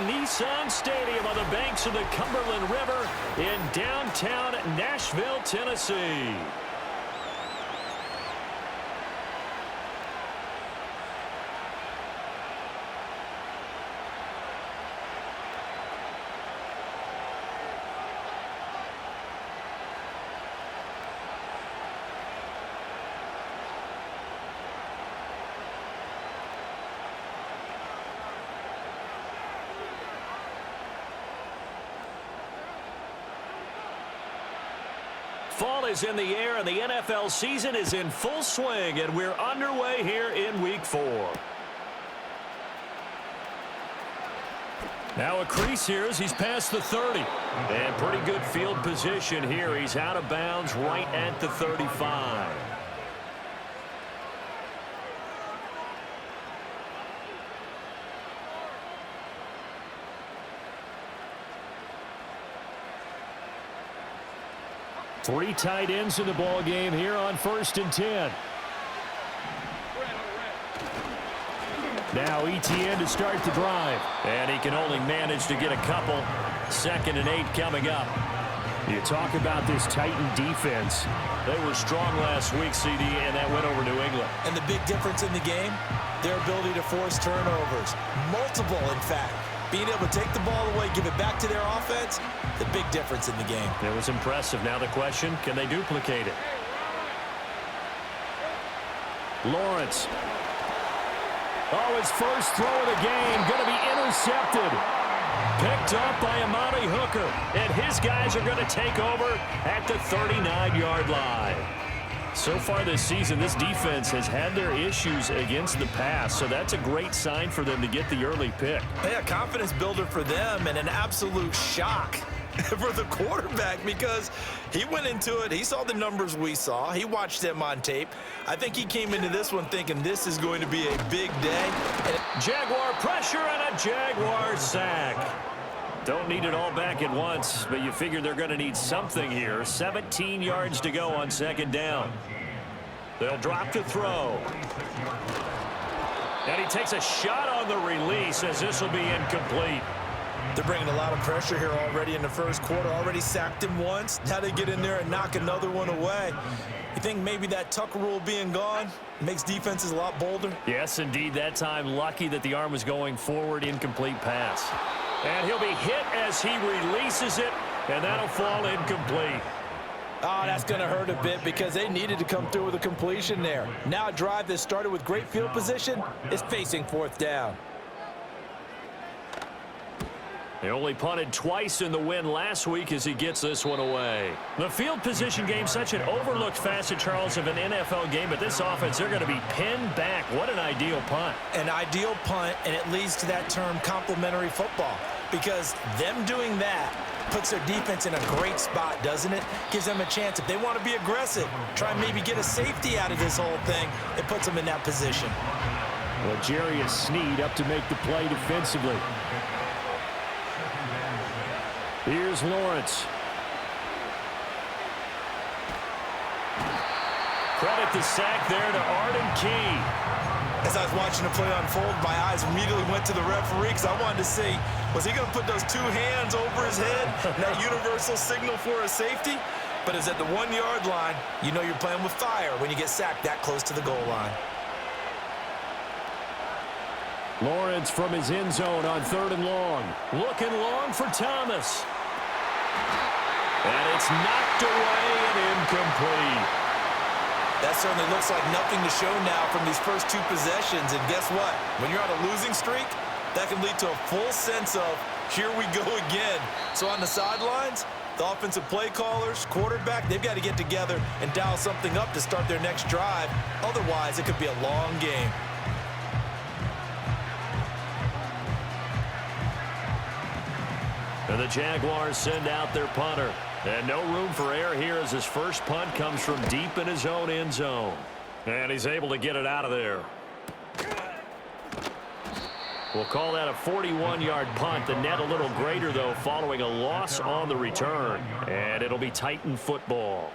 Nissan Stadium on the banks of the Cumberland River in downtown Nashville, Tennessee. Fall is in the air, and the NFL season is in full swing, and we're underway here in Week 4. Now a crease here as he's past the 30. And pretty good field position here. He's out of bounds right at the 35. Three tight ends in the ball game here on 1st and 10. Now ETN to start the drive. And he can only manage to get a couple. 2nd and 8 coming up. You talk about this Titan defense. They were strong last week, CD, and that went over New England. And the big difference in the game, their ability to force turnovers. Multiple, in fact. Being able to take the ball away, give it back to their offense, the big difference in the game. It was impressive. Now the question, can they duplicate it? Lawrence. Oh, his first throw of the game going to be intercepted. Picked up by Amani Hooker. And his guys are going to take over at the 39-yard line. So far this season, this defense has had their issues against the pass, so that's a great sign for them to get the early pick. Yeah, confidence builder for them and an absolute shock for the quarterback because he went into it. He saw the numbers we saw. He watched them on tape. I think he came into this one thinking this is going to be a big day. Jaguar pressure and a Jaguar sack. Don't need it all back at once, but you figure they're going to need something here. 17 yards to go on 2nd down. They'll drop to throw. And he takes a shot on the release as this will be incomplete. They're bringing a lot of pressure here already in the first quarter. Already sacked him once. Now they get in there and knock another one away. You think maybe that Tucker rule being gone makes defenses a lot bolder? Yes, indeed. That time, lucky that the arm was going forward. Incomplete pass. And he'll be hit as he releases it, and that'll fall incomplete. Oh, that's going to hurt a bit because they needed to come through with a completion there. Now a drive that started with great field position is facing 4th down. They only punted twice in the win last week as he gets this one away. The field position game, such an overlooked facet, Charles, of an NFL game, but this offense, they're going to be pinned back. What an ideal punt. An ideal punt, and it leads to that term complementary football because them doing that puts their defense in a great spot, doesn't it? Gives them a chance. If they want to be aggressive, try and maybe get a safety out of this whole thing, it puts them in that position. Well, Jarius Sneed up to make the play defensively. Here's Lawrence. Credit the sack there to Arden Key. As I was watching the play unfold, my eyes immediately went to the referee because I wanted to see, was he going to put those 2 hands over his head, that universal signal for a safety? But it's at the 1-yard line. You know you're playing with fire when you get sacked that close to the goal line. Lawrence from his end zone on 3rd and long. Looking long for Thomas. And it's knocked away and incomplete. That certainly looks like nothing to show now from these first 2 possessions. And guess what? When you're on a losing streak, that can lead to a full sense of, here we go again. So on the sidelines, the offensive play callers, quarterback, they've got to get together and dial something up to start their next drive. Otherwise, it could be a long game. And the Jaguars send out their punter. And no room for error here as his first punt comes from deep in his own end zone. And he's able to get it out of there. We'll call that a 41-yard punt. The net a little greater, though, following a loss on the return. And it'll be Titan football.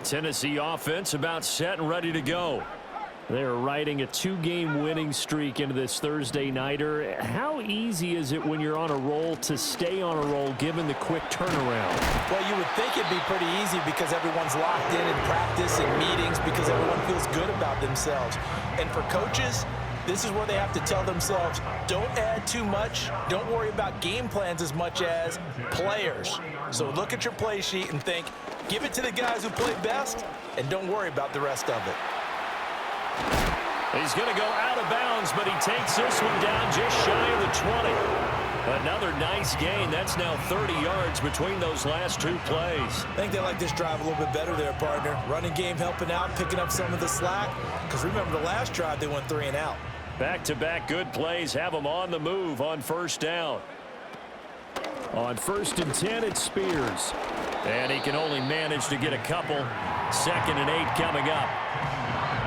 Tennessee offense about set and ready to go. They're riding a 2-game winning streak into this Thursday nighter. How easy is it when you're on a roll to stay on a roll given the quick turnaround? Well, you would think it'd be pretty easy because everyone's locked in practice and meetings because everyone feels good about themselves. And for coaches, this is where they have to tell themselves, don't add too much. Don't worry about game plans as much as players. So look at your play sheet and think, give it to the guys who play best, and don't worry about the rest of it. He's going to go out of bounds, but he takes this one down just shy of the 20. Another nice gain. That's now 30 yards between those last two plays. I think they like this drive a little bit better there, partner. Running game helping out, picking up some of the slack. Because remember, the last drive, they went 3 and out. Back-to-back good plays have them on the move on first down. On 1st and 10, it's Spears. And he can only manage to get a couple. 2nd and 8 coming up.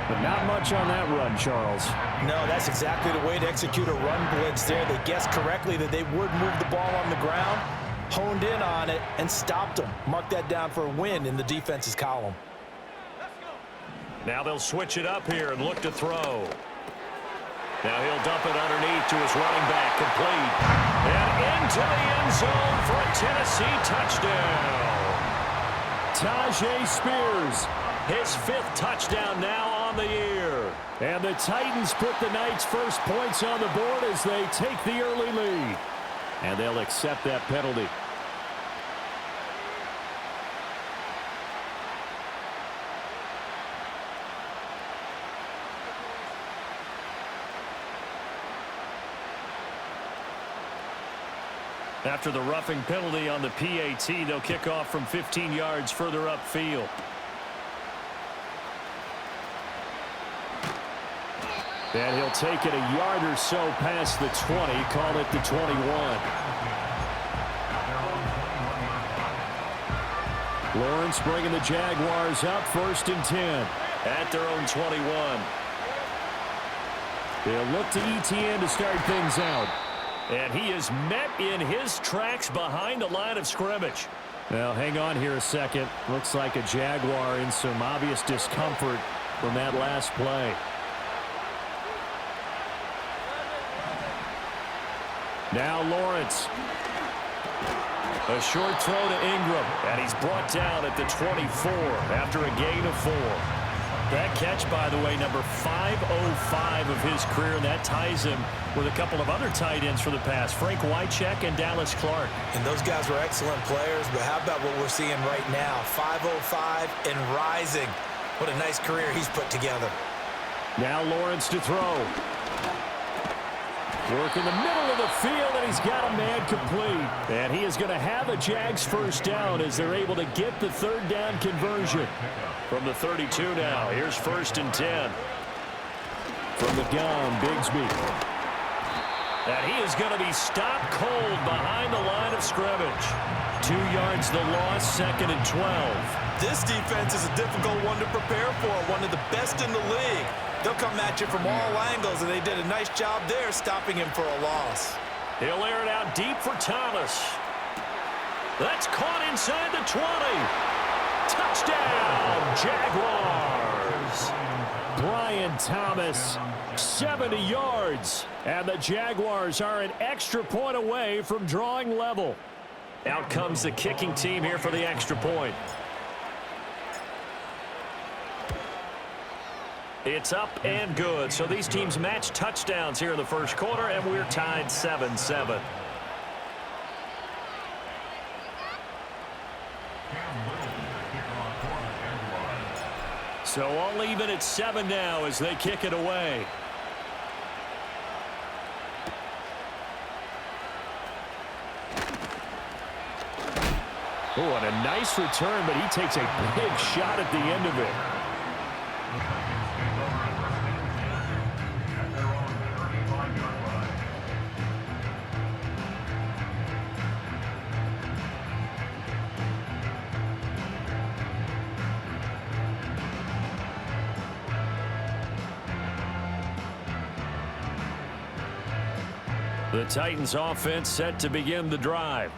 But not much on that run, Charles. No, that's exactly the way to execute a run blitz there. They guessed correctly that they would move the ball on the ground, honed in on it, and stopped them. Mark that down for a win in the defense's column. Now they'll switch it up here and look to throw. Now he'll dump it underneath to his running back, complete. And into the end zone for a Tennessee touchdown. Tajay Spears, his 5th touchdown now on the year. And the Titans put the Knights' first points on the board as they take the early lead. And they'll accept that penalty. After the roughing penalty on the PAT, they'll kick off from 15 yards further upfield. And he'll take it a yard or so past the 20, call it the 21. Lawrence bringing the Jaguars up 1st and 10 at their own 21. They'll look to ETN to start things out. And he is met in his tracks behind the line of scrimmage. Now, hang on here a second. Looks like a Jaguar in some obvious discomfort from that last play. Now Lawrence. A short throw to Ingram. And he's brought down at the 24 after a gain of 4. That catch, by the way, number 505 of his career, and that ties him with a couple of other tight ends for the past, Frank Wycheck and Dallas Clark. And those guys were excellent players, but how about what we're seeing right now? 505 and rising. What a nice career he's put together. Now Lawrence to throw. Work in the middle of the field, and he's got a man complete. And he is going to have a Jags first down as they're able to get the 3rd down conversion. From the 32 now, here's 1st and 10. From the gun, Bigsby. And he is going to be stopped cold behind the line of scrimmage. 2 yards the loss, 2nd and 12. This defense is a difficult one to prepare for, one of the best in the league. They'll come at you from all angles, and they did a nice job there stopping him for a loss. He'll air it out deep for Thomas. That's caught inside the 20. Touchdown, Jaguars. Brian Thomas, 70 yards. And the Jaguars are an extra point away from drawing level. Out comes the kicking team here for the extra point. It's up and good. So these teams match touchdowns here in the first quarter, and we're tied 7-7. So all even at 7 now as they kick it away. Oh, and a nice return, but he takes a big shot at the end of it. The Titans offense set to begin the drive.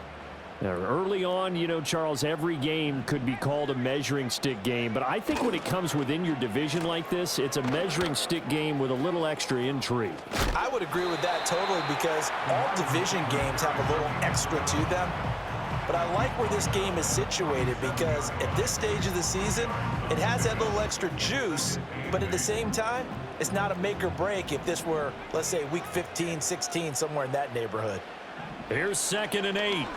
Now, early on, you know, Charles, every game could be called a measuring stick game. But I think when it comes within your division like this, it's a measuring stick game with a little extra intrigue. I would agree with that totally because all division games have a little extra to them. But I like where this game is situated because at this stage of the season, it has that little extra juice. But at the same time, it's not a make or break if this were, let's say, week 15, 16, somewhere in that neighborhood. Here's 2nd and 8.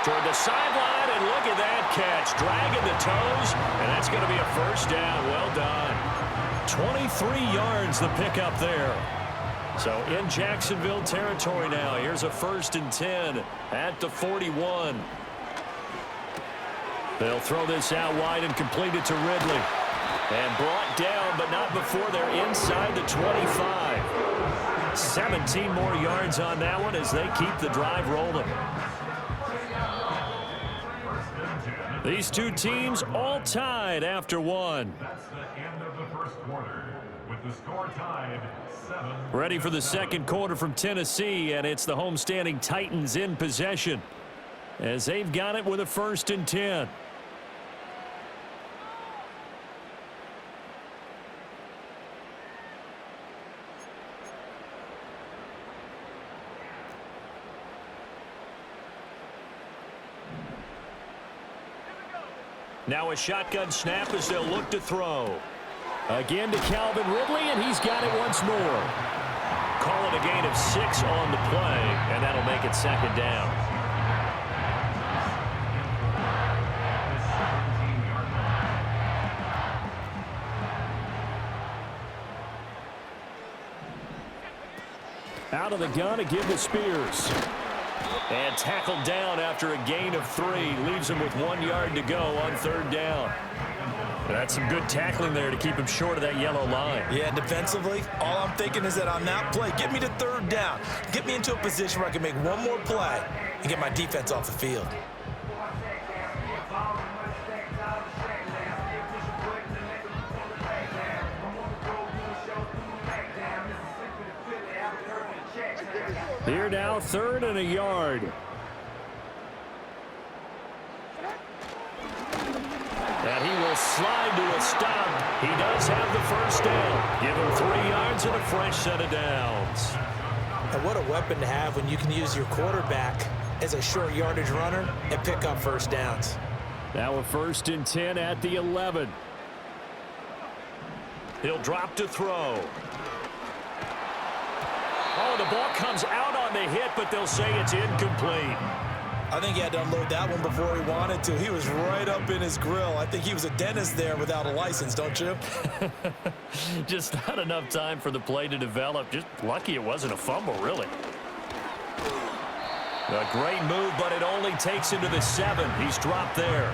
Toward the sideline, and look at that catch. Dragging the toes, and that's going to be a first down. Well done. 23 yards the pickup there. So in Jacksonville territory now. Here's a 1st and 10 at the 41. They'll throw this out wide and complete it to Ridley. And brought down, but not before they're inside the 25. 17 more yards on that one as they keep the drive rolling. These two teams all tied after one. That's the end of the first quarter with the score tied 7. Ready for the second quarter from Tennessee, and it's the homestanding Titans in possession as they've got it with a 1st and 10. Now a shotgun snap as they'll look to throw. Again to Calvin Ridley, and he's got it once more. Call it a gain of 6 on the play, and that'll make it 2nd down. Out of the gun to give to Spears. And tackled down after a gain of 3. Leaves him with 1 yard to go on 3rd down. That's some good tackling there to keep him short of that yellow line. Yeah, defensively, all I'm thinking is that on that play, get me to 3rd down. Get me into a position where I can make one more play and get my defense off the field. Here now, 3rd and a yard. And he will slide to a stop. He does have the first down. Give him 3 yards and a fresh set of downs. And what a weapon to have when you can use your quarterback as a short yardage runner and pick up first downs. Now a 1st and 10 at the 11. He'll drop to throw. Oh, the ball comes out on the hit, but they'll say it's incomplete. I think he had to unload that one before he wanted to. He was right up in his grill. I think he was a dentist there without a license, don't you? Just not enough time for the play to develop. Just lucky it wasn't a fumble, really. A great move, but it only takes him to the 7. He's dropped there.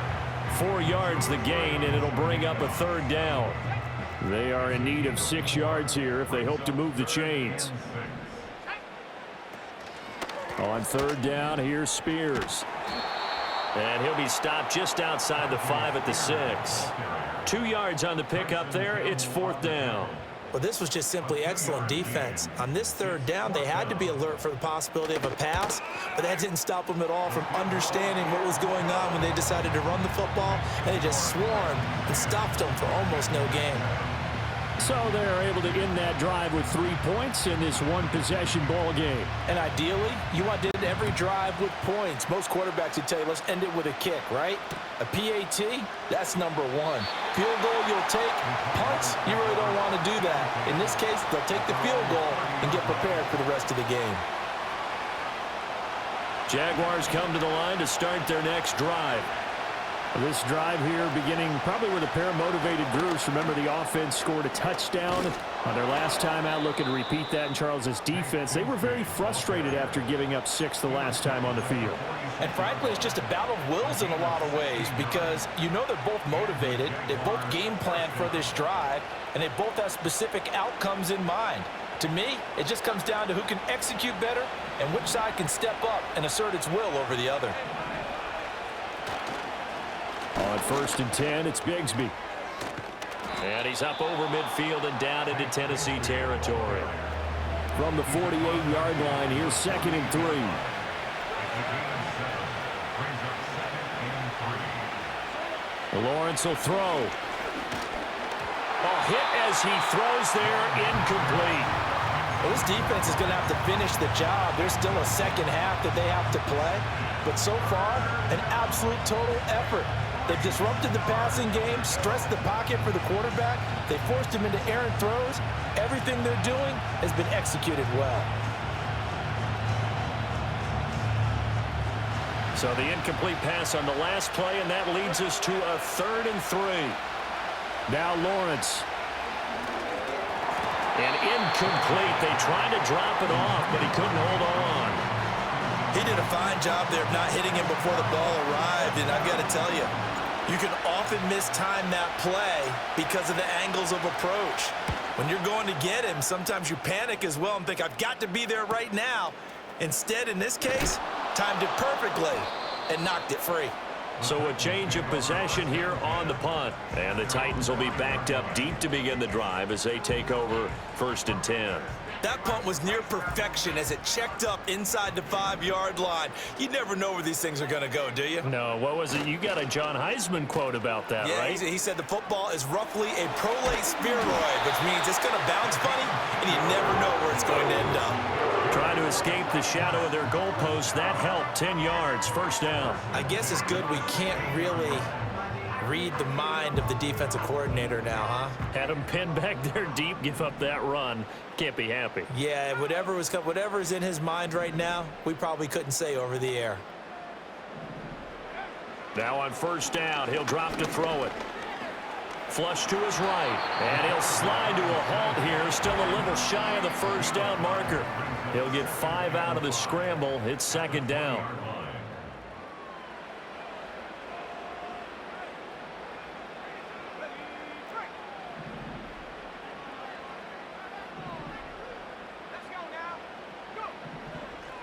4 yards the gain, and it'll bring up a 3rd down. They are in need of 6 yards here if they hope to move the chains. On 3rd down, here's Spears. And he'll be stopped just outside the 5 at the 6. 2 yards on the pickup there. It's 4th down. Well, this was just simply excellent defense. On this 3rd down, they had to be alert for the possibility of a pass, but that didn't stop them at all from understanding what was going on when they decided to run the football, and they just swarmed and stopped them for almost no gain. So they're able to end that drive with 3 points in this one-possession ball game. And ideally, you want to end every drive with points. Most quarterbacks would tell you, let's end it with a kick, right? A PAT, that's number 1. Field goal you'll take. Punts, you really don't want to do that. In this case, they'll take the field goal and get prepared for the rest of the game. Jaguars come to the line to start their next drive. This drive here beginning probably with a pair of motivated groups. Remember, the offense scored a touchdown on their last time out. Looking to repeat that in Charles's defense. They were very frustrated after giving up 6 the last time on the field. And frankly, it's just a battle of wills in a lot of ways because you know they're both motivated. They both game plan for this drive, and they both have specific outcomes in mind. To me, it just comes down to who can execute better and which side can step up and assert its will over the other. On 1st and 10, it's Bigsby. And he's up over midfield and down into Tennessee territory. From the 48-yard line, here's 2nd and 3. The gain of 7 brings up 2nd and 3. Lawrence will throw. Hit as he throws there, incomplete. Well, this defense is going to have to finish the job. There's still a second half that they have to play. But so far, an absolute total effort. They've disrupted the passing game, stressed the pocket for the quarterback. They forced him into errant throws. Everything they're doing has been executed well. So the incomplete pass on the last play, and that leads us to a 3rd and 3. Now Lawrence. And incomplete. They tried to drop it off, but he couldn't hold on. He did a fine job there of not hitting him before the ball arrived, and I've got to tell you, you can often mistime that play because of the angles of approach. When you're going to get him, sometimes you panic as well and think, I've got to be there right now. Instead, in this case, timed it perfectly and knocked it free. So a change of possession here on the punt. And the Titans will be backed up deep to begin the drive as they take over 1st and 10. That punt was near perfection as it checked up inside the 5-yard line. You never know where these things are going to go, do you? No, what was it? You got a John Heisman quote about that, yeah, right? He said the football is roughly a prolate spheroid, which means it's going to bounce funny, and you never know where it's going to end up. Trying to escape the shadow of their goalpost. That helped. 10 yards, 1st down. I guess it's good we can't really read the mind of the defensive coordinator now, huh? Had him pinned back there deep, give up that run. Can't be happy. Yeah, whatever's in his mind right now, we probably couldn't say over the air. Now on 1st down, he'll drop to throw it. Flush to his right, and he'll slide to a halt here. Still a little shy of the 1st down marker. He'll get 5 out of the scramble. It's 2nd down.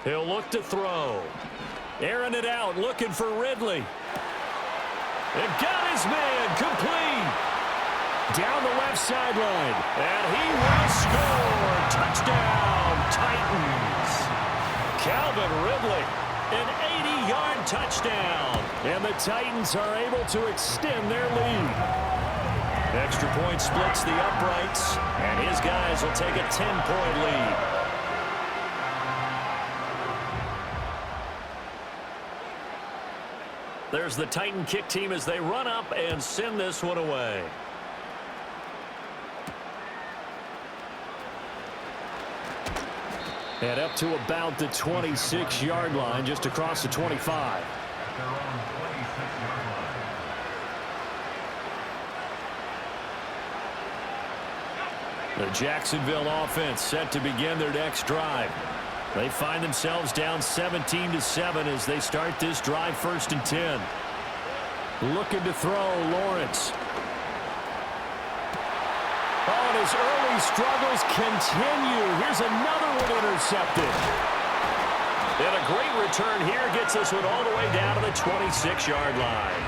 He'll look to throw. Airing it out, looking for Ridley. And got his man, complete. Down the left sideline. And he will score. Touchdown, Titans. Calvin Ridley, an 80-yard touchdown. And the Titans are able to extend their lead. Extra point splits the uprights. And his guys will take a 10-point lead. There's the Titan kick team as they run up and send this one away. And up to about the 26-yard line, just across the 25. Their own 26-yard line. The Jacksonville offense set to begin their next drive. They find themselves down 17-7 as they start this drive 1st and 10. Looking to throw, Lawrence. Oh, and his early struggles continue. Here's another one intercepted. And a great return here gets this one all the way down to the 26-yard line.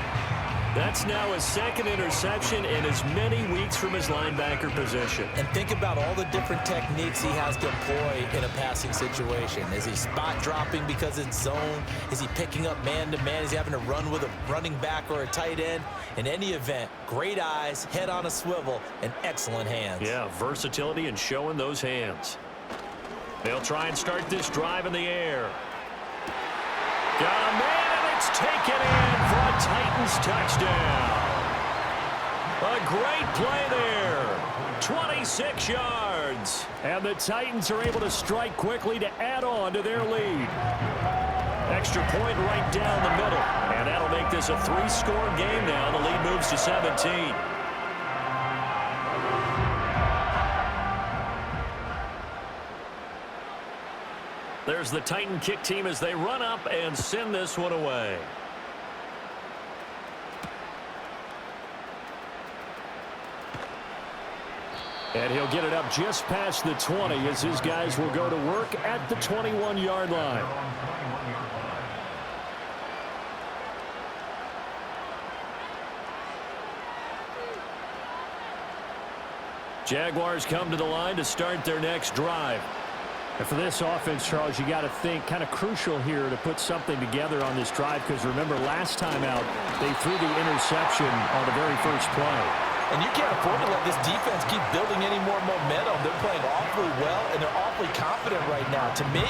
That's now his 2nd interception in as many weeks from his linebacker position. And think about all the different techniques he has to employ in a passing situation. Is he spot dropping because it's zone? Is he picking up man-to-man? Is he having to run with a running back or a tight end? In any event, great eyes, head on a swivel, and excellent hands. Yeah, versatility and showing those hands. They'll try and start this drive in the air. Got a man, and it's taken in for a Titans touchdown. A great play there. 26 yards. And the Titans are able to strike quickly to add on to their lead. Extra point right down the middle. And that'll make this a 3-score game now. The lead moves to 17. There's the Titan kick team as they run up and send this one away. And he'll get it up just past the 20 as his guys will go to work at the 21-yard line. Jaguars come to the line to start their next drive. And for this offense, Charles, you got to think kind of crucial here to put something together on this drive, because remember last time out they threw the interception on the very first play. And you can't afford to let this defense keep building any more momentum. They're playing awfully well, and they're awfully confident right now. To me,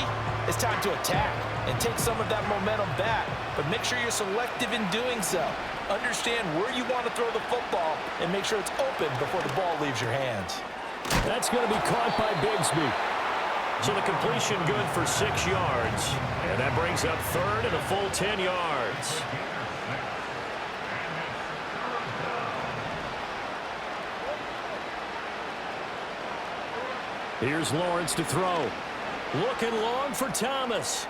it's time to attack and take some of that momentum back. But make sure you're selective in doing so. Understand where you want to throw the football and make sure it's open before the ball leaves your hands. That's going to be caught by Bigsby. So the completion good for 6 yards. And that brings up third and a full 10 yards. Here's Lawrence to throw. Looking long for Thomas.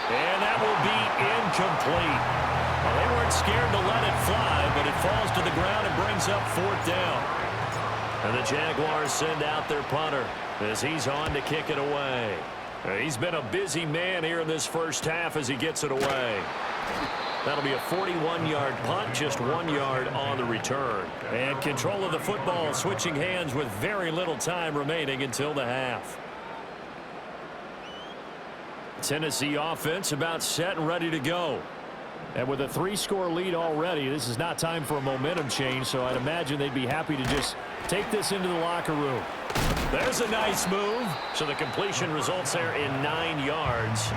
And that will be incomplete. Well, they weren't scared to let it fly, but it falls to the ground and brings up 4th down. And the Jaguars send out their punter as he's on to kick it away. He's been a busy man here in this first half as he gets it away. That'll be a 41-yard punt, just 1 yard on the return. And control of the football switching hands with very little time remaining until the half. Tennessee offense about set and ready to go. And with a 3-score lead already, this is not time for a momentum change, so I'd imagine they'd be happy to just take this into the locker room. There's a nice move. So the completion results there in 9 yards.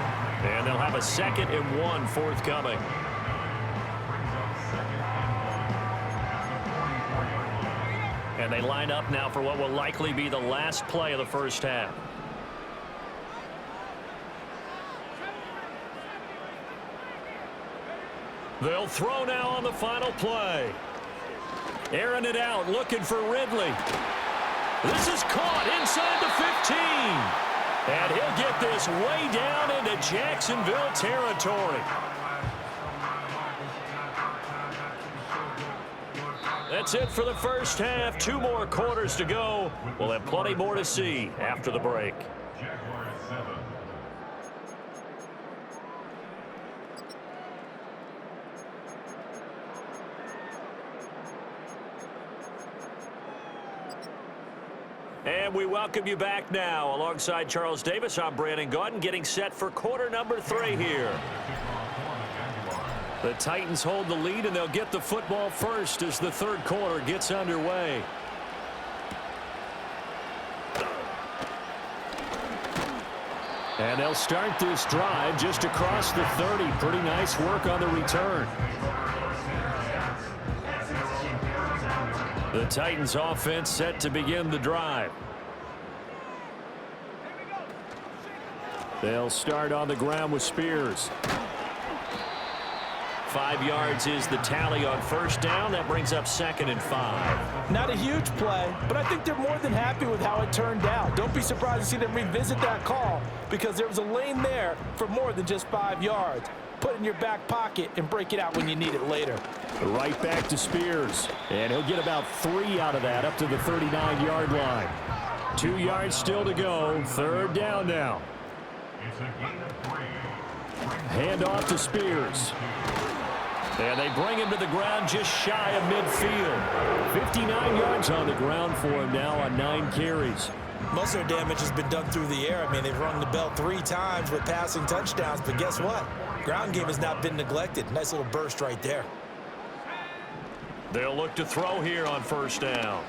And they'll have a 2nd and 1 forthcoming. And they line up now for what will likely be the last play of the first half. They'll throw now on the final play. Airing it out, looking for Ridley. This is caught inside the 15. And he'll get this way down into Jacksonville territory. That's it for the first half. 2 more quarters to go. We'll have plenty more to see after the break. Jaguars 7. And we welcome you back now. Alongside Charles Davis, I'm Brandon Gaudin, getting set for quarter number 3 here. The Titans hold the lead, and they'll get the football first as the third quarter gets underway. And they'll start this drive just across the 30. Pretty nice work on the return. The Titans offense set to begin the drive. They'll start on the ground with Spears. 5 yards is the tally on first down. That brings up 2nd and 5. Not a huge play, but I think they're more than happy with how it turned out. Don't be surprised to see them revisit that call, because there was a lane there for more than just 5 yards. Put it in your back pocket and break it out when you need it later. Right back to Spears. And he'll get about 3 out of that up to the 39-yard line. 2 yards still to go. Third down now. It's a gain of 3. Hand off to Spears. And they bring him to the ground just shy of midfield. 59 yards on the ground for him now on 9 carries. Most of their damage has been done through the air. I mean, they've rung the bell 3 times with passing touchdowns, but guess what? Ground game has not been neglected. Nice little burst right there. They'll look to throw here on first down.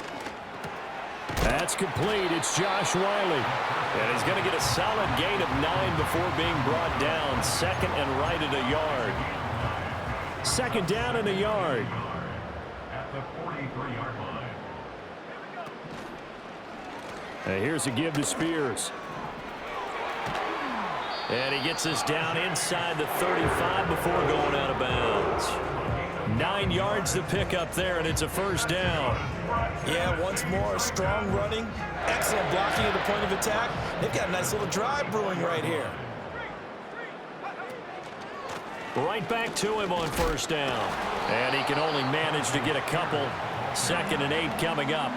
That's complete. It's Josh Wiley. And he's going to get a solid gain of 9 before being brought down. 2nd and right at a yard. 2nd down and a yard. At the 43-yard line. And here's a give to Spears. And he gets us down inside the 35 before going out of bounds. 9 yards to pick up there, and it's a first down. Yeah, once more, strong running, excellent blocking at the point of attack. They've got a nice little drive brewing right here. Right back to him on first down. And he can only manage to get a couple. 2nd and 8 coming up.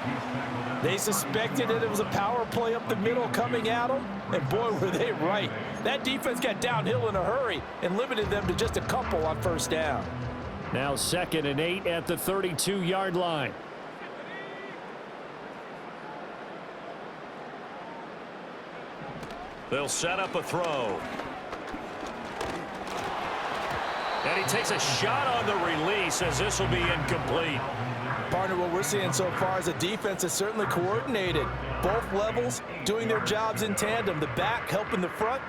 They suspected that it was a power play up the middle coming at them, and boy, were they right. That defense got downhill in a hurry and limited them to just a couple on first down. Now 2nd and 8 at the 32-yard line. They'll set up a throw. And he takes a shot on the release as this will be incomplete. Partner, what we're seeing so far is a defense that's certainly coordinated. Both levels doing their jobs in tandem. The back helping the front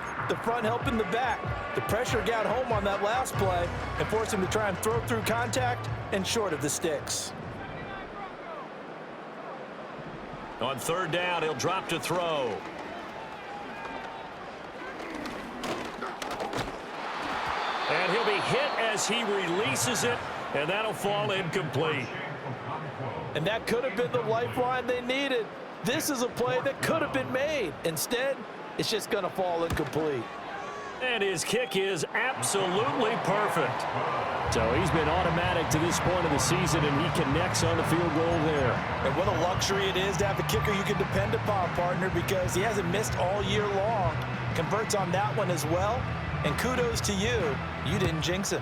helping the back. The pressure got home on that last play and forced him to try and throw through contact and short of the sticks. On third down, he'll drop to throw. And he'll be hit as he releases it, and that'll fall incomplete. And that could have been the lifeline they needed. This is a play that could have been made. Instead, it's just going to fall incomplete. And his kick is absolutely perfect. So he's been automatic to this point of the season, and he connects on the field goal there. And what a luxury it is to have a kicker you can depend upon, partner, because he hasn't missed all year long. Converts on that one as well. And kudos to you. You didn't jinx him.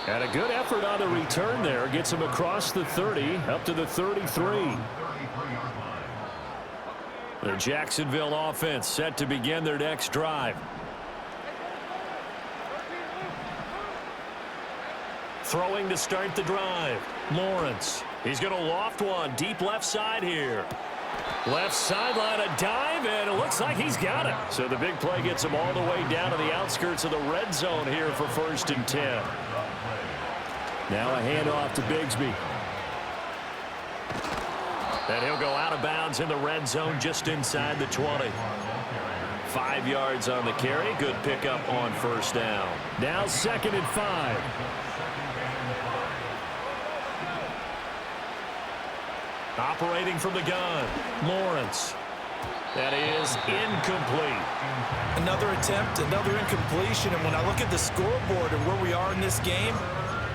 And a good effort on the return there. Gets him across the 30, up to the 33. The Jacksonville offense set to begin their next drive. Throwing to start the drive. Lawrence. He's going to loft one deep left side here. Left sideline, a dive, and it looks like he's got it. So the big play gets him all the way down to the outskirts of the red zone here for 1st and 10. Now a handoff to Bigsby. And he'll go out of bounds in the red zone just inside the 20. 5 yards on the carry. Good pickup on 1st down. Now 2nd and 5. Operating from the gun, Lawrence. That is incomplete. Another attempt, another incompletion. And when I look at the scoreboard and where we are in this game,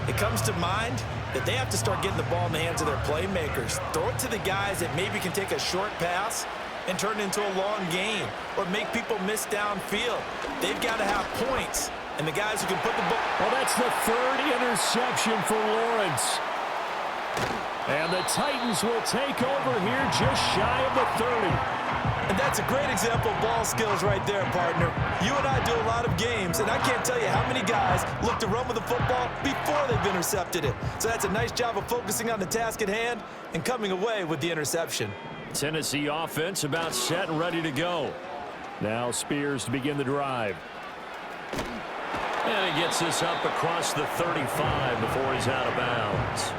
it comes to mind that they have to start getting the ball in the hands of their playmakers. Throw it to the guys that maybe can take a short pass and turn it into a long gain or make people miss downfield. They've got to have points, and the guys who can put the ball. Well, that's the 3rd interception for Lawrence. And the Titans will take over here just shy of the 30. And that's a great example of ball skills right there, partner. You and I do a lot of games, and I can't tell you how many guys look to run with the football before they've intercepted it. So that's a nice job of focusing on the task at hand and coming away with the interception. Tennessee offense about set and ready to go. Now Spears to begin the drive. And he gets this up across the 35 before he's out of bounds.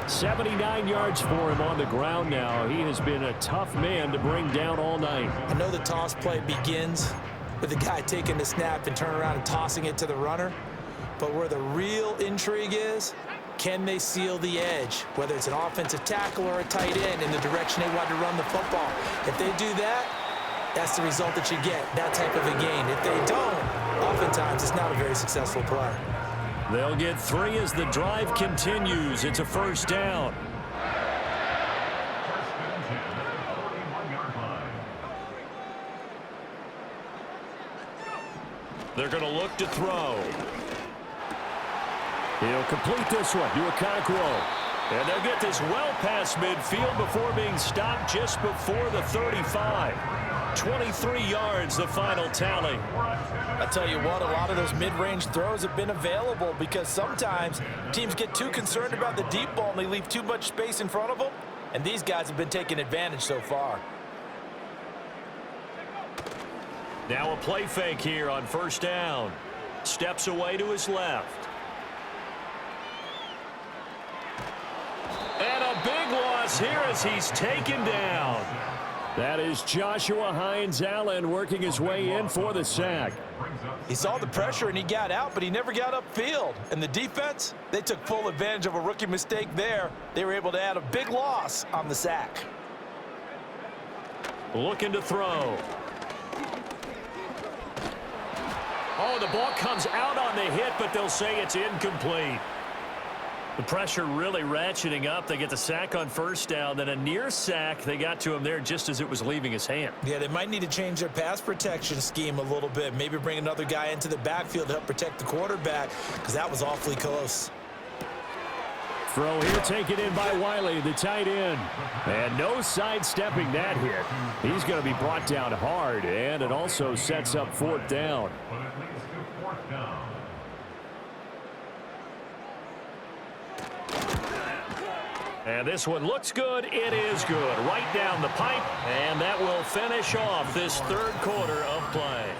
79 yards for him on the ground now. He has been a tough man to bring down all night. I know the toss play begins with the guy taking the snap and turning around and tossing it to the runner. But where the real intrigue is, can they seal the edge? Whether it's an offensive tackle or a tight end in the direction they want to run the football. If they do that, that's the result that you get, that type of a gain. If they don't, oftentimes it's not a very successful play. They'll get 3 as the drive continues. It's a 1st down. They're going to look to throw. He'll complete this one to Okonkwo. And they'll get this well past midfield before being stopped just before the 35. 23 yards, the final tally. I tell you what, a lot of those mid-range throws have been available because sometimes teams get too concerned about the deep ball and they leave too much space in front of them. And these guys have been taking advantage so far. Now a play fake here on 1st down. Steps away to his left. And a big loss here as he's taken down. That is Joshua Hines-Allen working his way in for the sack. He saw the pressure and he got out, but he never got upfield. And the defense, they took full advantage of a rookie mistake there. They were able to add a big loss on the sack. Looking to throw. Oh, the ball comes out on the hit, but they'll say it's incomplete. The pressure really ratcheting up. They get the sack on 1st down, then a near sack. They got to him there just as it was leaving his hand. Yeah, they might need to change their pass protection scheme a little bit. Maybe bring another guy into the backfield to help protect the quarterback because that was awfully close. Throw here taken in by Wiley, the tight end. And no sidestepping that hit. He's going to be brought down hard, and it also sets up fourth down. But it leads to fourth down. And this one looks good. It is good. Right down the pipe, and that will finish off this third quarter of play.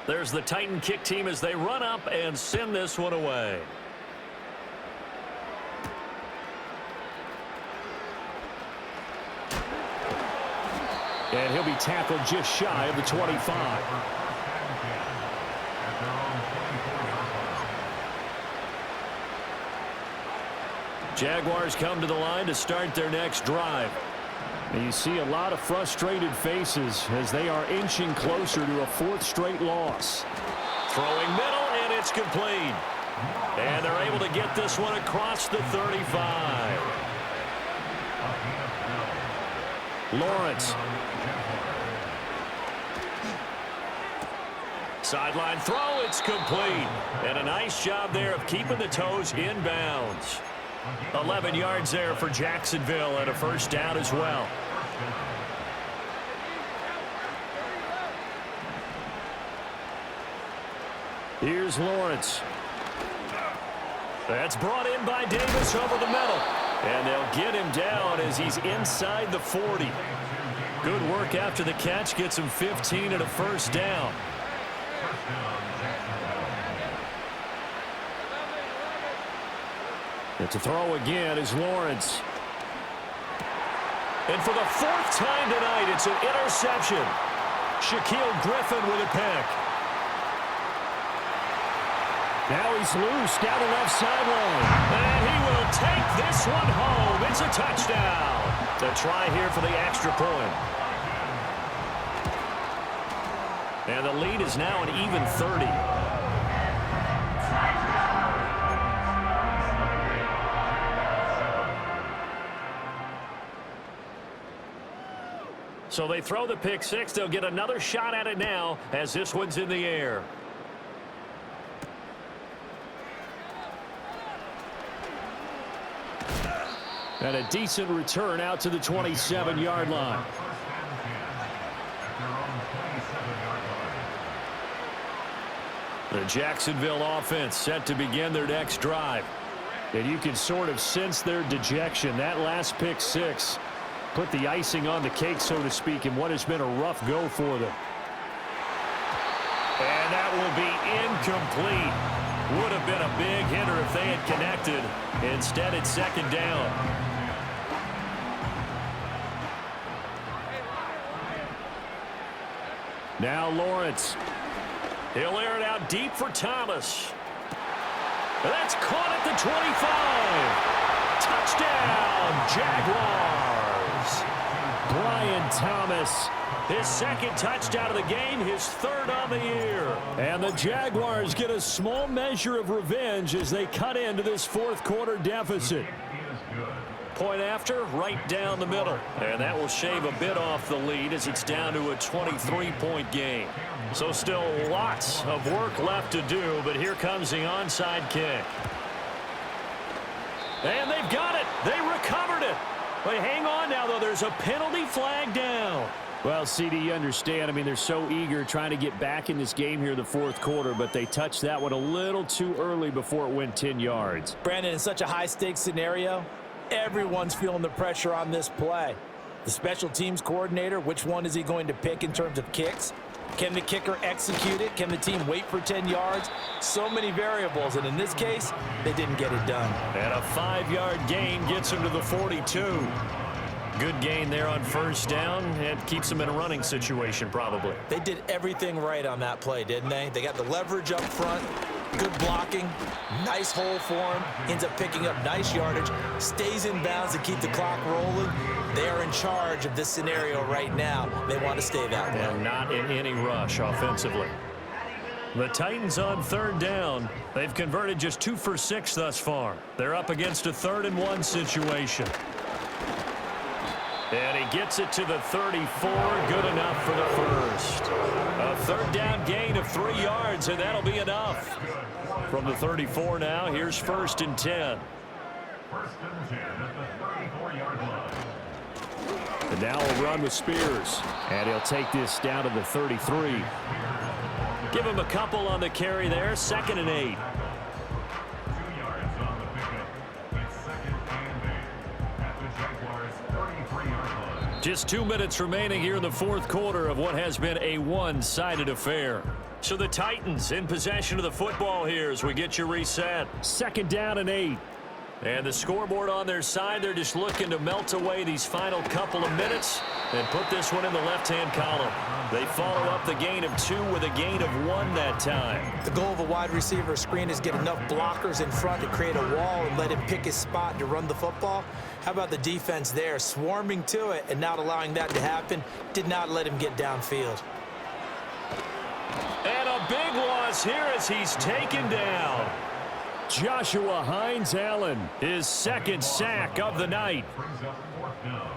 There's the Titan kick team as they run up and send this one away. And he'll be tackled just shy of the 25. Jaguars come to the line to start their next drive. And you see a lot of frustrated faces as they are inching closer to a fourth straight loss. Throwing middle, and it's complete. And they're able to get this one across the 35. Lawrence. Sideline throw, it's complete. And a nice job there of keeping the toes in bounds. 11 yards there for Jacksonville and a first down as well. Here's Lawrence. That's brought in by Davis over the middle. And they'll get him down as he's inside the 40. Good work after the catch. Gets him 15 and a first down. And to throw again is Lawrence. And for the fourth time tonight, it's an interception. Shaquille Griffin with a pick. Now he's loose down the left sideline. And he will take this one home. It's a touchdown. The try here for the extra point. And the lead is now an even 30. So they throw the pick six. They'll get another shot at it now as this one's in the air. And a decent return out to the 27-yard line. The Jacksonville offense set to begin their next drive. And you can sort of sense their dejection. That last pick six put the icing on the cake, so to speak, in what has been a rough go for them. And that will be incomplete. Would have been a big hitter if they had connected. Instead, it's second down. Now Lawrence. He'll air it out deep for Thomas. And that's caught at the 25. Touchdown, Jaguars. Brian Thomas. His second touchdown of the game, his third on the year. And the Jaguars get a small measure of revenge as they cut into this fourth quarter deficit. Point after, right down the middle. And that will shave a bit off the lead as it's down to a 23-point game. So still lots of work left to do, but here comes the onside kick. And they've got it. They recovered it. But hang on now, though. There's a penalty flag down. Well, CD, you understand. I mean, they're so eager trying to get back in this game here in the fourth quarter, but they touched that one a little too early before it went 10 yards. Brandon, in such a high-stakes scenario, everyone's feeling the pressure on this play. The special teams coordinator, which one is he going to pick in terms of kicks? Can the kicker execute it? Can the team wait for 10 yards? So many variables, and in this case, they didn't get it done. And a 5-yard gain gets him to the 42. Good gain there on first down and keeps them in a running situation probably. They did everything right on that play, didn't they? They got the leverage up front, good blocking, nice hole for him, ends up picking up nice yardage, stays in bounds to keep the clock rolling. They are in charge of this scenario right now. They want to stay that way. And not in any rush offensively. The Titans on third down. They've converted just 2 for 6 thus far. They're up against a 3rd and 1 situation. And he gets it to the 34. Good enough for the first. A third down gain of 3 yards, and that'll be enough. From the 34 now, here's 1st and 10. 1st and 10 at the 34-yard line. And now he'll run with Spears. And he'll take this down to the 33. Give him a couple on the carry there. 2nd and 8. 2 yards on the pickup. It's 2nd and 8 at the Jaguars' 33-yard line. Just 2 minutes remaining here in the 4th quarter of what has been a one-sided affair. So the Titans in possession of the football here as we get you reset. 2nd down and 8. And the scoreboard on their side, they're just looking to melt away these final couple of minutes and put this one in the left-hand column. They follow up the gain of 2 with a gain of 1 that time. The goal of a wide receiver screen is get enough blockers in front to create a wall and let him pick his spot to run the football. How about the defense there, swarming to it and not allowing that to happen? Did not let him get downfield. And a big loss here as he's taken down. Joshua Hines-Allen, his 2nd sack of the night. Brings up 4th down.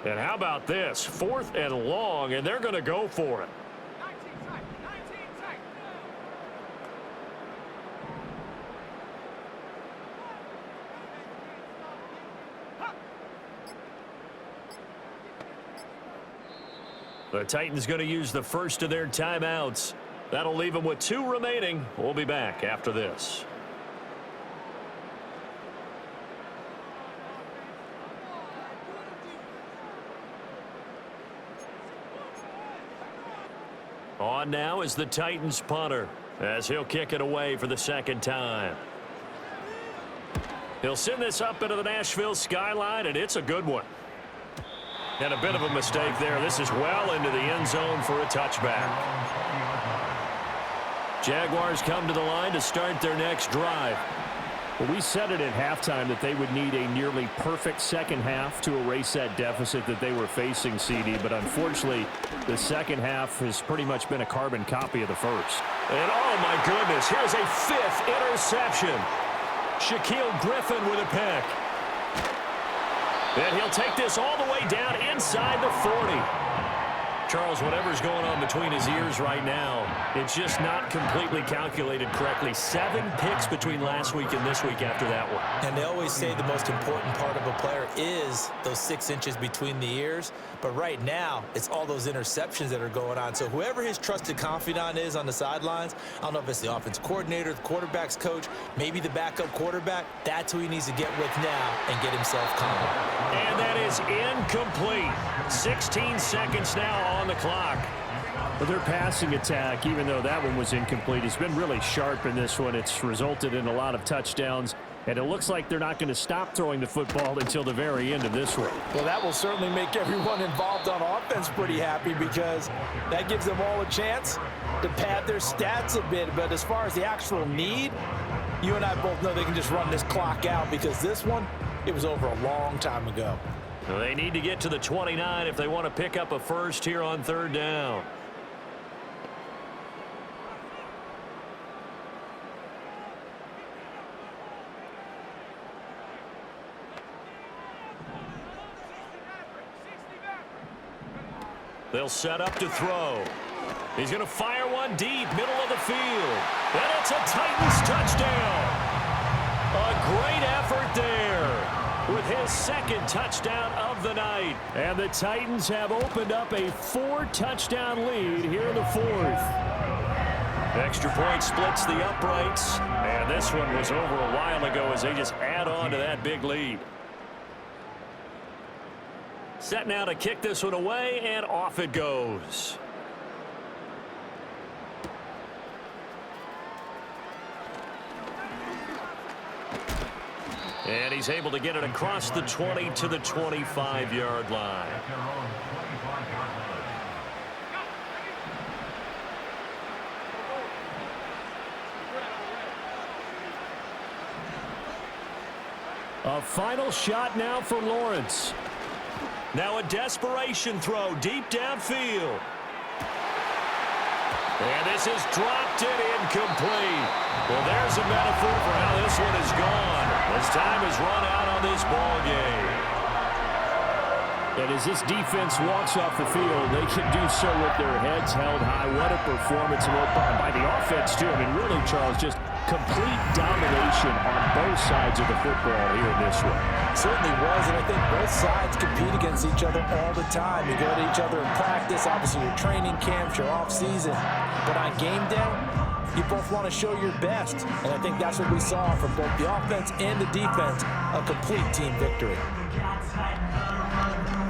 And how about this? 4th and long, and they're going to go for it. The Titans going to use the first of their timeouts. That'll leave them with 2 remaining. We'll be back after this. On now is the Titans punter as he'll kick it away for the 2nd time. He'll send this up into the Nashville skyline, and it's a good one. And a bit of a mistake there. This is well into the end zone for a touchback. Jaguars come to the line to start their next drive. Well, we said it at halftime that they would need a nearly perfect second half to erase that deficit that they were facing, CD. But unfortunately, the second half has pretty much been a carbon copy of the first. And oh my goodness, here's a 5th interception. Shaquille Griffin with a pick. And he'll take this all the way down inside the 40. Charles, whatever's going on between his ears right now, it's just not completely calculated correctly. 7 picks between last week and this week after that one. And they always say the most important part of a player is those 6 inches between the ears. But right now, it's all those interceptions that are going on. So whoever his trusted confidant is on the sidelines, I don't know if it's the offensive coordinator, the quarterback's coach, maybe the backup quarterback, that's who he needs to get with now and get himself calm. And that is incomplete. 16 seconds now on the clock. But their passing attack, even though that one was incomplete, has been really sharp in this one. It's resulted in a lot of touchdowns, and it looks like they're not going to stop throwing the football until the very end of this one. Well, that will certainly make everyone involved on offense pretty happy because that gives them all a chance to pad their stats a bit. But as far as the actual need, you and I both know they can just run this clock out because this one, it was over a long time ago. They need to get to the 29 if they want to pick up a first here on 3rd down. They'll set up to throw. He's going to fire one deep, middle of the field. And it's a Titans touchdown. A great effort there with his 2nd touchdown of the night. And the Titans have opened up a 4-touchdown lead here in the 4th. Extra point splits the uprights. And this one was over a while ago as they just add on to that big lead. Set now to kick this one away, and off it goes. And he's able to get it across the 20 to the 25-yard line. A final shot now for Lawrence. Now a desperation throw deep downfield. And this is dropped it incomplete. Well, there's a metaphor for how this one is gone. As time has run out on this ball game. And as this defense walks off the field, they can do so with their heads held high. What a performance by the offense, too. I mean, really, Charles, just complete domination on both sides of the football here in this one. Certainly was, and I think both sides compete against each other all the time. You go to each other in practice, obviously your training camps, your off-season. But on game day, you both want to show your best. And I think that's what we saw from both the offense and the defense, a complete team victory.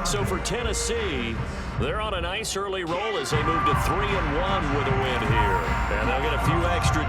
So for Tennessee, they're on a nice early roll as they move to 3-1 with a win here. And they'll get a few extra